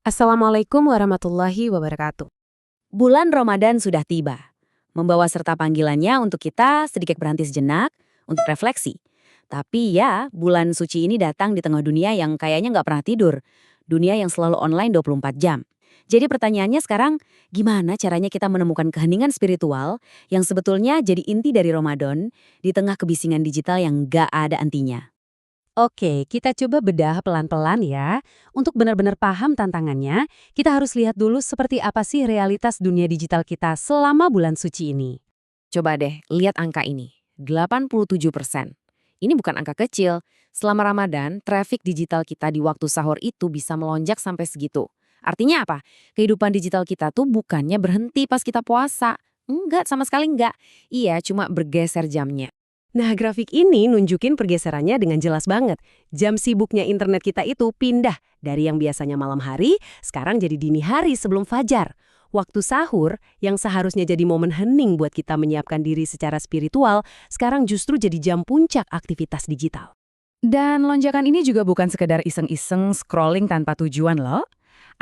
Assalamualaikum warahmatullahi wabarakatuh. Bulan Ramadan sudah tiba, membawa serta panggilannya untuk kita sedikit berhenti sejenak untuk refleksi. Tapi ya, bulan suci ini datang di tengah dunia yang kayaknya nggak pernah tidur. Dunia yang selalu online 24 jam. Jadi pertanyaannya sekarang, gimana caranya kita menemukan keheningan spiritual yang sebetulnya jadi inti dari Ramadan di tengah kebisingan digital yang nggak ada antinya? Oke, kita coba bedah pelan-pelan ya. Untuk benar-benar paham tantangannya, kita harus lihat dulu seperti apa sih realitas dunia digital kita selama bulan suci ini. Coba deh, lihat angka ini. 87%. Ini bukan angka kecil. Selama Ramadan, traffic digital kita di waktu sahur itu bisa melonjak sampai segitu. Artinya apa? Kehidupan digital kita tuh bukannya berhenti pas kita puasa. Enggak, sama sekali enggak. Iya, cuma bergeser jamnya. Nah, grafik ini nunjukin pergeserannya dengan jelas banget. Jam sibuknya internet kita itu pindah dari yang biasanya malam hari, sekarang jadi dini hari sebelum fajar. Waktu sahur, yang seharusnya jadi momen hening buat kita menyiapkan diri secara spiritual, sekarang justru jadi jam puncak aktivitas digital. Dan lonjakan ini juga bukan sekedar iseng-iseng scrolling tanpa tujuan loh.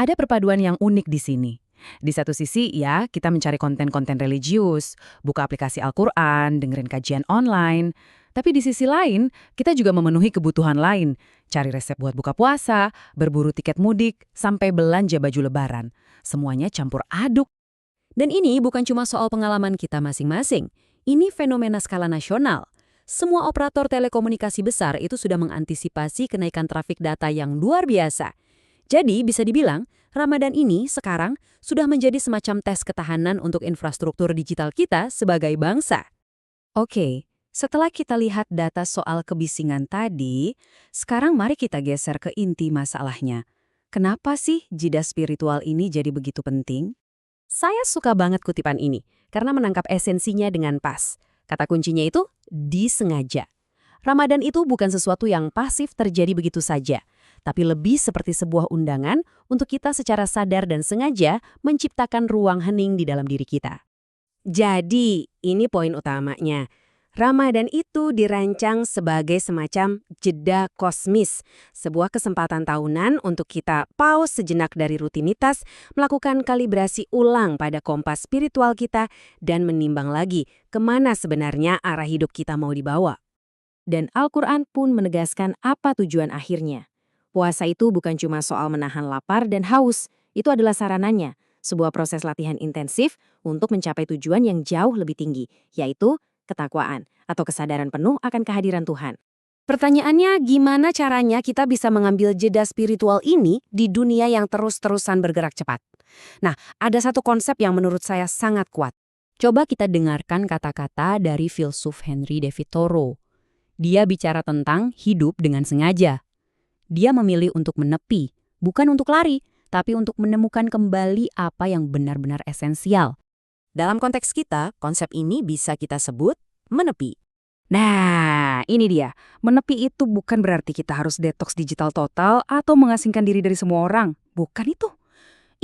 Ada perpaduan yang unik di sini. Di satu sisi ya, kita mencari konten-konten religius, buka aplikasi Al-Quran, dengerin kajian online. Tapi di sisi lain, kita juga memenuhi kebutuhan lain. Cari resep buat buka puasa, berburu tiket mudik, sampai belanja baju lebaran. Semuanya campur aduk. Dan ini bukan cuma soal pengalaman kita masing-masing. Ini fenomena skala nasional. Semua operator telekomunikasi besar itu sudah mengantisipasi kenaikan trafik data yang luar biasa. Jadi bisa dibilang, Ramadan ini sekarang sudah menjadi semacam tes ketahanan untuk infrastruktur digital kita sebagai bangsa. Oke, setelah kita lihat data soal kebisingan tadi, sekarang mari kita geser ke inti masalahnya. Kenapa sih jeda spiritual ini jadi begitu penting? Saya suka banget kutipan ini, karena menangkap esensinya dengan pas. Kata kuncinya itu, disengaja. Ramadan itu bukan sesuatu yang pasif terjadi begitu saja, tapi lebih seperti sebuah undangan untuk kita secara sadar dan sengaja menciptakan ruang hening di dalam diri kita. Jadi, ini poin utamanya. Ramadan itu dirancang sebagai semacam jeda kosmis, sebuah kesempatan tahunan untuk kita pause sejenak dari rutinitas, melakukan kalibrasi ulang pada kompas spiritual kita, dan menimbang lagi kemana sebenarnya arah hidup kita mau dibawa. Dan Al-Quran pun menegaskan apa tujuan akhirnya. Puasa itu bukan cuma soal menahan lapar dan haus, itu adalah sarananya, sebuah proses latihan intensif untuk mencapai tujuan yang jauh lebih tinggi, yaitu ketakwaan atau kesadaran penuh akan kehadiran Tuhan. Pertanyaannya, gimana caranya kita bisa mengambil jeda spiritual ini di dunia yang terus-terusan bergerak cepat? Nah, ada satu konsep yang menurut saya sangat kuat. Coba kita dengarkan kata-kata dari filsuf Henry David Thoreau. Dia bicara tentang hidup dengan sengaja. Dia memilih untuk menepi, bukan untuk lari, tapi untuk menemukan kembali apa yang benar-benar esensial. Dalam konteks kita, konsep ini bisa kita sebut menepi. Nah, ini dia. Menepi itu bukan berarti kita harus detoks digital total atau mengasingkan diri dari semua orang. Bukan itu.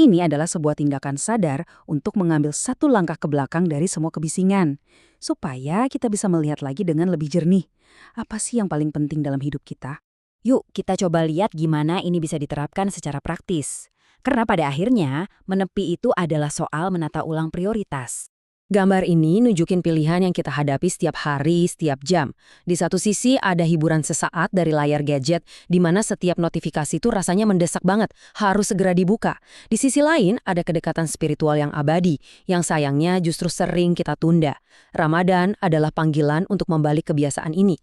Ini adalah sebuah tindakan sadar untuk mengambil satu langkah ke belakang dari semua kebisingan. Supaya kita bisa melihat lagi dengan lebih jernih. Apa sih yang paling penting dalam hidup kita? Yuk, kita coba lihat gimana ini bisa diterapkan secara praktis. Karena pada akhirnya, menepi itu adalah soal menata ulang prioritas. Gambar ini nunjukin pilihan yang kita hadapi setiap hari, setiap jam. Di satu sisi ada hiburan sesaat dari layar gadget, di mana setiap notifikasi itu rasanya mendesak banget, harus segera dibuka. Di sisi lain ada kedekatan spiritual yang abadi, yang sayangnya justru sering kita tunda. Ramadan adalah panggilan untuk membalik kebiasaan ini.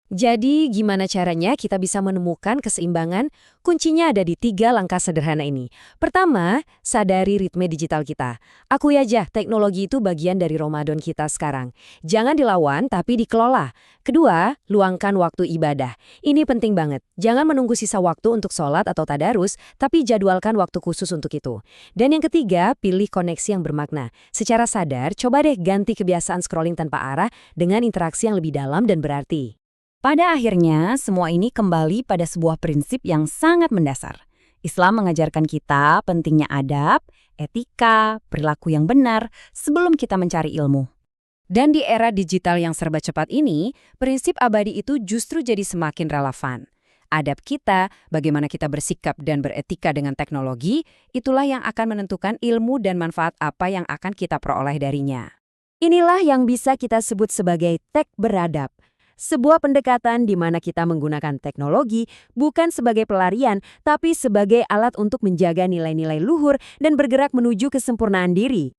Jadi, gimana caranya kita bisa menemukan keseimbangan? Kuncinya ada di 3 langkah sederhana ini. Pertama, sadari ritme digital kita. Akui aja, teknologi itu bagian dari Ramadan kita sekarang. Jangan dilawan, tapi dikelola. Kedua, luangkan waktu ibadah. Ini penting banget. Jangan menunggu sisa waktu untuk sholat atau tadarus, tapi jadwalkan waktu khusus untuk itu. Dan yang ketiga, pilih koneksi yang bermakna. Secara sadar, coba deh ganti kebiasaan scrolling tanpa arah dengan interaksi yang lebih dalam dan berarti. Pada akhirnya, semua ini kembali pada sebuah prinsip yang sangat mendasar. Islam mengajarkan kita pentingnya adab, etika, perilaku yang benar sebelum kita mencari ilmu. Dan di era digital yang serba cepat ini, prinsip abadi itu justru jadi semakin relevan. Adab kita, bagaimana kita bersikap dan beretika dengan teknologi, itulah yang akan menentukan ilmu dan manfaat apa yang akan kita peroleh darinya. Inilah yang bisa kita sebut sebagai tech beradab. Sebuah pendekatan di mana kita menggunakan teknologi bukan sebagai pelarian, tapi sebagai alat untuk menjaga nilai-nilai luhur dan bergerak menuju kesempurnaan diri.